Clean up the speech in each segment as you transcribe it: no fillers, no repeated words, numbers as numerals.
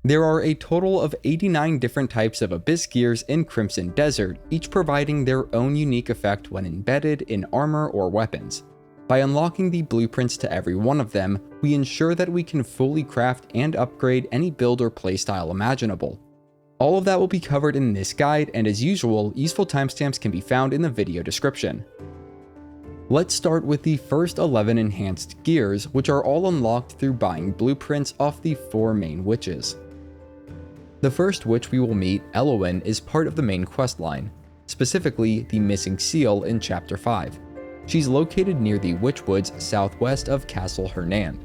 There are a total of 89 different types of Abyss gears in Crimson Desert, each providing their own unique effect when embedded in armor or weapons. By unlocking the blueprints to every one of them, we ensure that we can fully craft and upgrade any build or playstyle imaginable. All of that will be covered in this guide, and as usual, useful timestamps can be found in the video description. Let's start with the first 11 enhanced gears, which are all unlocked through buying blueprints off the 4 main witches. The first witch we will meet, Elowen, is part of the main questline, specifically the Missing Seal in Chapter 5. She's located near the Witchwoods southwest of Castle Hernand.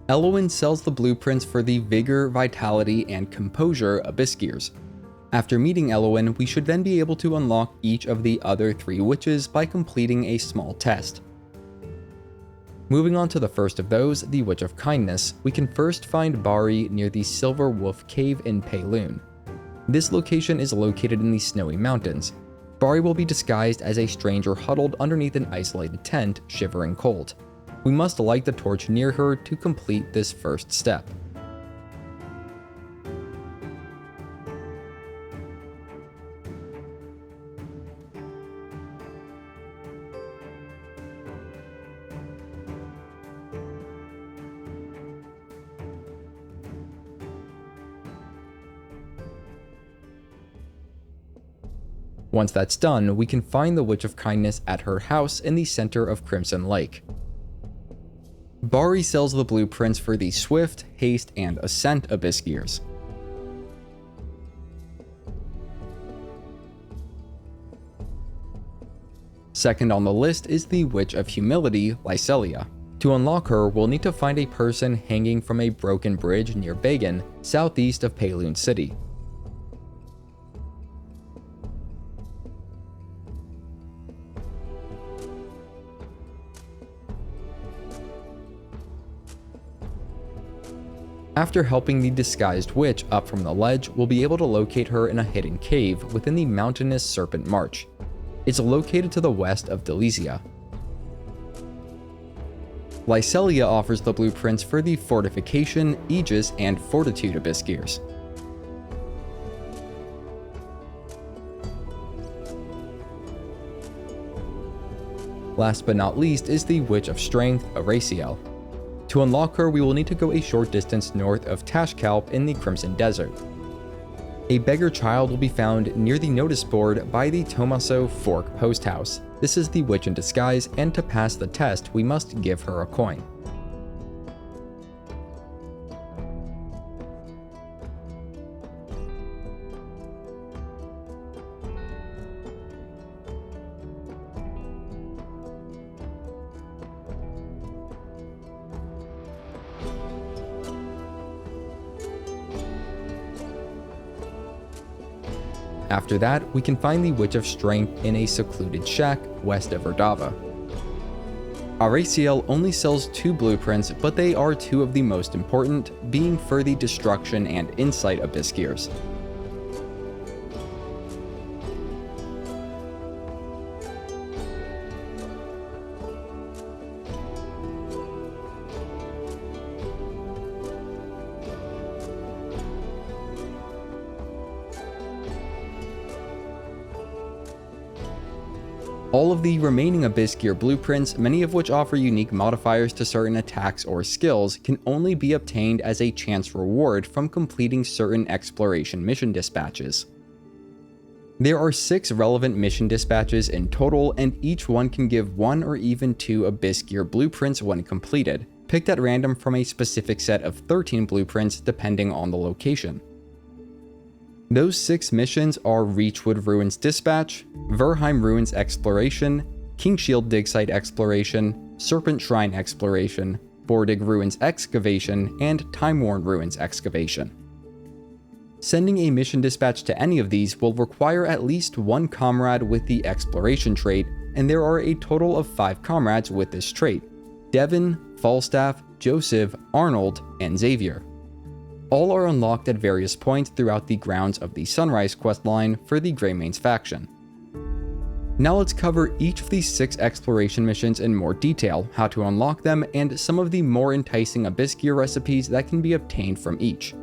Elowen sells the blueprints for the Vigor, Vitality, and Composure Abyss gears. After meeting Elowen, we should then be able to unlock each of the other 3 witches by completing a small test. Moving on to the first of those, the Witch of Kindness, we can first find Bari near the Silver Wolf Cave in Payloon. This location is located in the Snowy Mountains. Bari will be disguised as a stranger huddled underneath an isolated tent, shivering cold. We must light the torch near her to complete this first step. Once that's done, we can find the Witch of Kindness at her house in the center of Crimson Lake. Bari sells the blueprints for the Swift, Haste, and Ascent Abyss gears. Second on the list is the Witch of Humility, Lyselia. To unlock her, we'll need to find a person hanging from a broken bridge near Bagan, southeast of Payloon City. After helping the disguised witch up from the ledge, we'll be able to locate her in a hidden cave within the mountainous Serpent March. It's located to the west of Lyselia. Lyselia offers the blueprints for the Fortification, Aegis, and Fortitude Abyss gears. Last but not least is the Witch of Strength, Areciel. To unlock her, we will need to go a short distance north of Tashkalp in the Crimson Desert. A beggar child will be found near the notice board by the Tomaso Fork Post House. This is the witch in disguise, and to pass the test, we must give her a coin. After that, we can find the Witch of Strength in a secluded shack west of Erdava. Areciel only sells 2 blueprints, but they are 2 of the most important, being for the Destruction and Insight Abyss gears. All of the remaining Abyss gear blueprints, many of which offer unique modifiers to certain attacks or skills, can only be obtained as a chance reward from completing certain exploration mission dispatches. There are 6 relevant mission dispatches in total, and each one can give 1 or even 2 Abyss gear blueprints when completed, picked at random from a specific set of 13 blueprints depending on the location. Those 6 missions are Reachwood Ruins Dispatch, Verheim Ruins Exploration, Kingshield Dig Site Exploration, Serpent Shrine Exploration, Bordig Ruins Excavation, and Timeworn Ruins Excavation. Sending a mission dispatch to any of these will require at least 1 comrade with the Exploration trait, and there are a total of 5 comrades with this trait: Devon, Falstaff, Joseph, Arnold, and Xavier. All are unlocked at various points throughout the grounds of the Sunrise questline for the Greymanes faction. Now let's cover each of these 6 exploration missions in more detail, how to unlock them, and some of the more enticing Abyss gear recipes that can be obtained from each.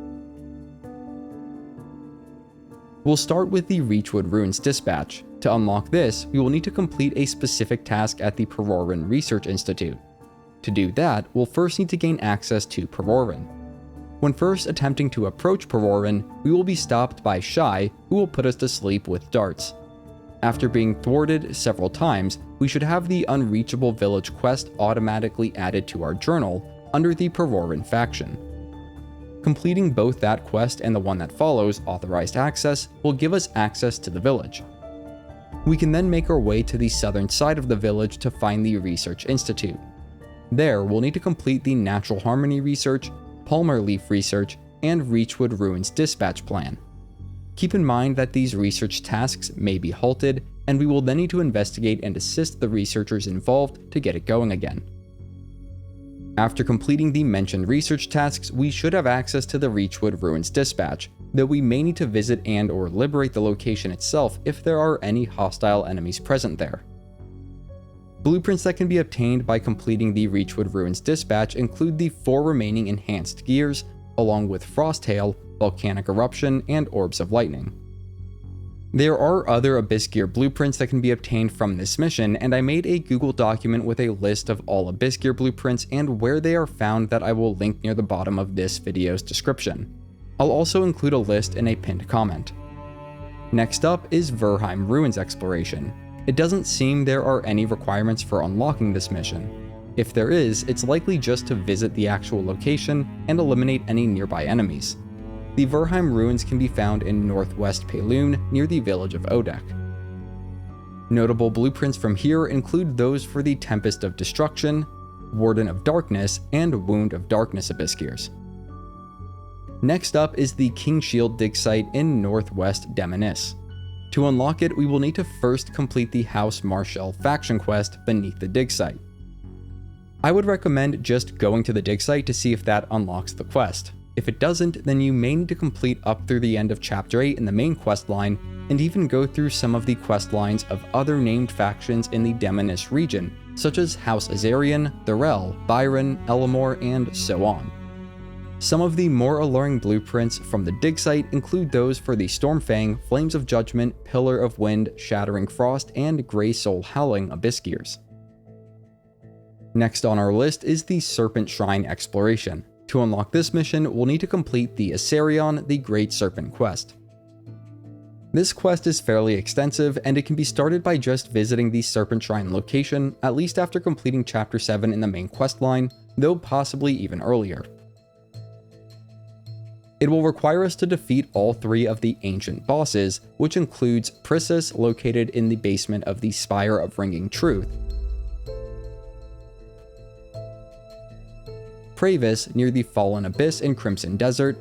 We'll start with the Reachwood Ruins Dispatch. To unlock this, we will need to complete a specific task at the Provorin Research Institute. To do that, we'll first need to gain access to Provorin. When first attempting to approach Provorin, we will be stopped by Shy, who will put us to sleep with darts. After being thwarted several times, we should have the Unreachable Village quest automatically added to our journal under the Provorin faction. Completing both that quest and the one that follows, Authorized Access, will give us access to the village. We can then make our way to the southern side of the village to find the Research Institute. There, we'll need to complete the Natural Harmony Research, Palmer Leaf Research, and Reachwood Ruins Dispatch plan. Keep in mind that these research tasks may be halted, and we will then need to investigate and assist the researchers involved to get it going again. After completing the mentioned research tasks, we should have access to the Reachwood Ruins Dispatch, though we may need to visit and/or liberate the location itself if there are any hostile enemies present there. Blueprints that can be obtained by completing the Reachwood Ruins Dispatch include the 4 remaining enhanced gears, along with Frost Hail, Volcanic Eruption, and Orbs of Lightning. There are other Abyss Gear blueprints that can be obtained from this mission, and I made a Google document with a list of all Abyss Gear blueprints and where they are found that I will link near the bottom of this video's description. I'll also include a list in a pinned comment. Next up is Verheim Ruins Exploration. It doesn't seem there are any requirements for unlocking this mission. If there is, it's likely just to visit the actual location and eliminate any nearby enemies. The Verheim Ruins can be found in northwest Payloon near the village of Odek. Notable blueprints from here include those for the Tempest of Destruction, Warden of Darkness, and Wound of Darkness Abyss Gears. Next up is the Kingshield Dig Site in northwest Demonis. To unlock it, we will need to first complete the House Marshall faction quest beneath the dig site. I would recommend just going to the dig site to see if that unlocks the quest. If it doesn't, then you may need to complete up through the end of Chapter 8 in the main quest line, and even go through some of the quest lines of other named factions in the Demonis region, such as House Azarian, Thorel, Byron, Elamor, and so on. Some of the more alluring blueprints from the dig site include those for the Stormfang, Flames of Judgment, Pillar of Wind, Shattering Frost, and Grey Soul Howling Abyss Gears. Next on our list is the Serpent Shrine Exploration. To unlock this mission, we'll need to complete the Asarion, the Great Serpent quest. This quest is fairly extensive, and it can be started by just visiting the Serpent Shrine location, at least after completing Chapter 7 in the main quest line, though possibly even earlier. It will require us to defeat all 3 of the ancient bosses, which includes Priscus, located in the basement of the Spire of Ringing Truth, Pravis near the Fallen Abyss in Crimson Desert,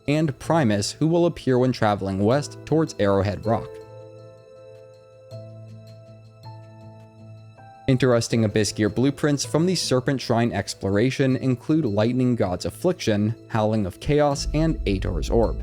and Primus, who will appear when traveling west towards Arrowhead Rock. Interesting Abyss Gear blueprints from the Serpent Shrine Exploration include Lightning God's Affliction, Howling of Chaos, and Ator's Orb.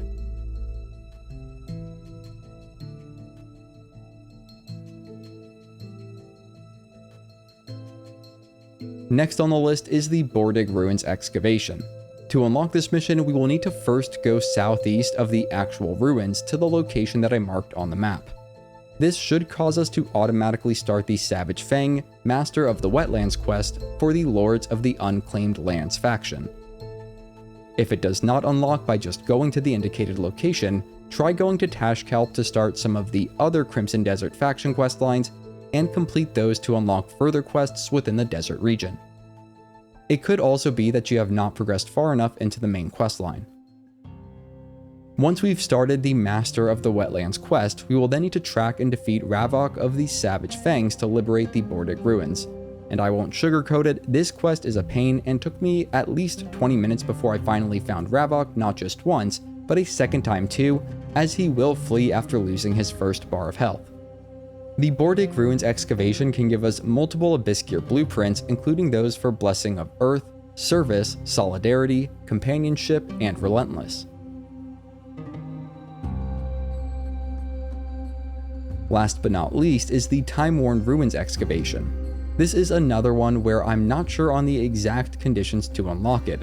Next on the list is the Bordig Ruins Excavation. To unlock this mission, we will need to first go southeast of the actual ruins to the location that I marked on the map. This should cause us to automatically start the Savage Fang, Master of the Wetlands quest for the Lords of the Unclaimed Lands faction. If it does not unlock by just going to the indicated location, try going to Tashkalp to start some of the other Crimson Desert faction quest lines, and complete those to unlock further quests within the desert region. It could also be that you have not progressed far enough into the main quest line. Once we've started the Master of the Wetlands quest, we will then need to track and defeat Ravok of the Savage Fangs to liberate the Bordig Ruins. And I won't sugarcoat it, this quest is a pain and took me at least 20 minutes before I finally found Ravok not just once, but a second time too, as he will flee after losing his first bar of health. The Bordig Ruins Excavation can give us multiple Abyss Gear blueprints, including those for Blessing of Earth, Service, Solidarity, Companionship, and Relentless. Last but not least is the Timeworn Ruins Excavation. This is another one where I'm not sure on the exact conditions to unlock it.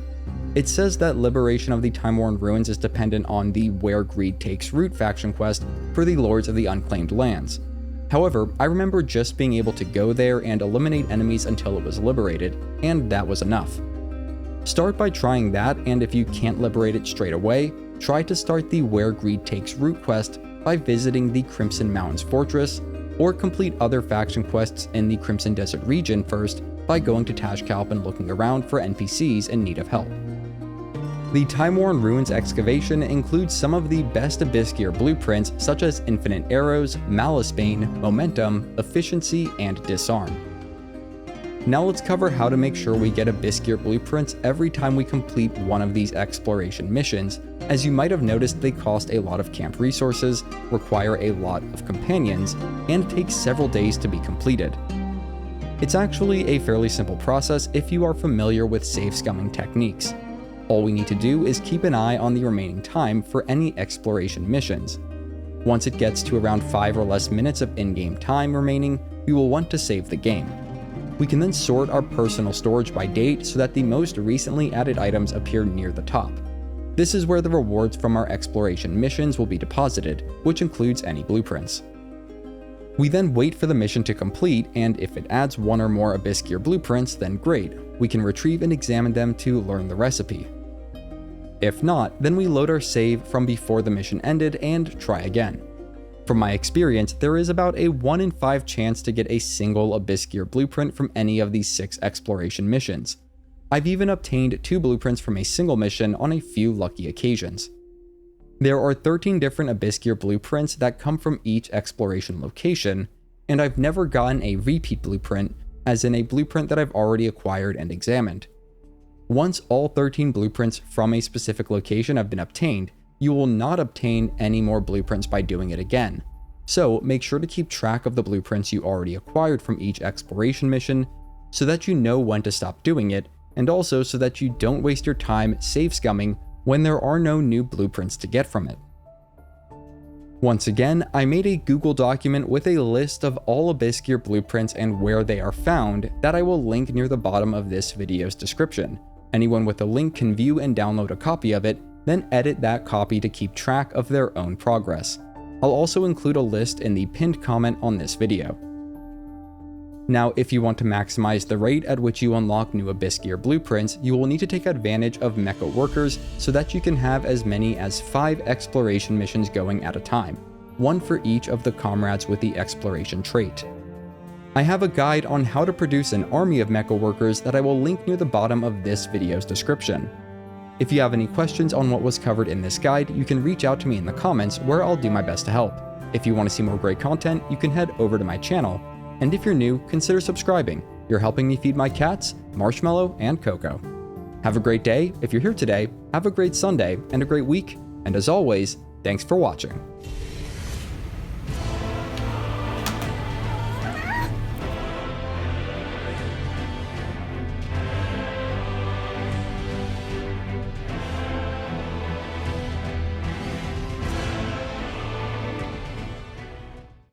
It says that liberation of the Timeworn Ruins is dependent on the Where Greed Takes Root faction quest for the Lords of the Unclaimed Lands. However, I remember just being able to go there and eliminate enemies until it was liberated, and that was enough. Start by trying that, and if you can't liberate it straight away, try to start the Where Greed Takes Root quest by visiting the Crimson Mountains Fortress, or complete other faction quests in the Crimson Desert region first by going to Tashkalp and looking around for NPCs in need of help. The Timeworn Ruins Excavation includes some of the best Abyss Gear blueprints such as Infinite Arrows, Malice Bane, Momentum, Efficiency, and Disarm. Now let's cover how to make sure we get Abyss Gear blueprints every time we complete one of these exploration missions, as you might have noticed they cost a lot of camp resources, require a lot of companions, and take several days to be completed. It's actually a fairly simple process if you are familiar with save scumming techniques. All we need to do is keep an eye on the remaining time for any exploration missions. Once it gets to around 5 or less minutes of in-game time remaining, we will want to save the game. We can then sort our personal storage by date so that the most recently added items appear near the top. This is where the rewards from our exploration missions will be deposited, which includes any blueprints. We then wait for the mission to complete, and if it adds one or more Abyss Gear blueprints, then great, we can retrieve and examine them to learn the recipe. If not, then we load our save from before the mission ended and try again. From my experience, there is about a 1 in 5 chance to get a single Abyss Gear blueprint from any of these 6 exploration missions. I've even obtained 2 blueprints from a single mission on a few lucky occasions. There are 13 different Abyss Gear blueprints that come from each exploration location, and I've never gotten a repeat blueprint, as in a blueprint that I've already acquired and examined. Once all 13 blueprints from a specific location have been obtained, you will not obtain any more blueprints by doing it again. So make sure to keep track of the blueprints you already acquired from each exploration mission so that you know when to stop doing it, and also so that you don't waste your time save scumming when there are no new blueprints to get from it. Once again, I made a Google document with a list of all Abyss Gear blueprints and where they are found that I will link near the bottom of this video's description. Anyone with a link can view and download a copy of it, then edit that copy to keep track of their own progress. I'll also include a list in the pinned comment on this video. Now, if you want to maximize the rate at which you unlock new Abyss Gear blueprints, you will need to take advantage of Mecha workers so that you can have as many as 5 exploration missions going at a time, 1 for each of the comrades with the exploration trait. I have a guide on how to produce an army of Mecha workers that I will link near the bottom of this video's description. If you have any questions on what was covered in this guide, you can reach out to me in the comments where I'll do my best to help. If you want to see more great content, you can head over to my channel. And if you're new, consider subscribing. You're helping me feed my cats, Marshmallow, and Coco. Have a great day if you're here today, have a great Sunday, and a great week, and as always, thanks for watching.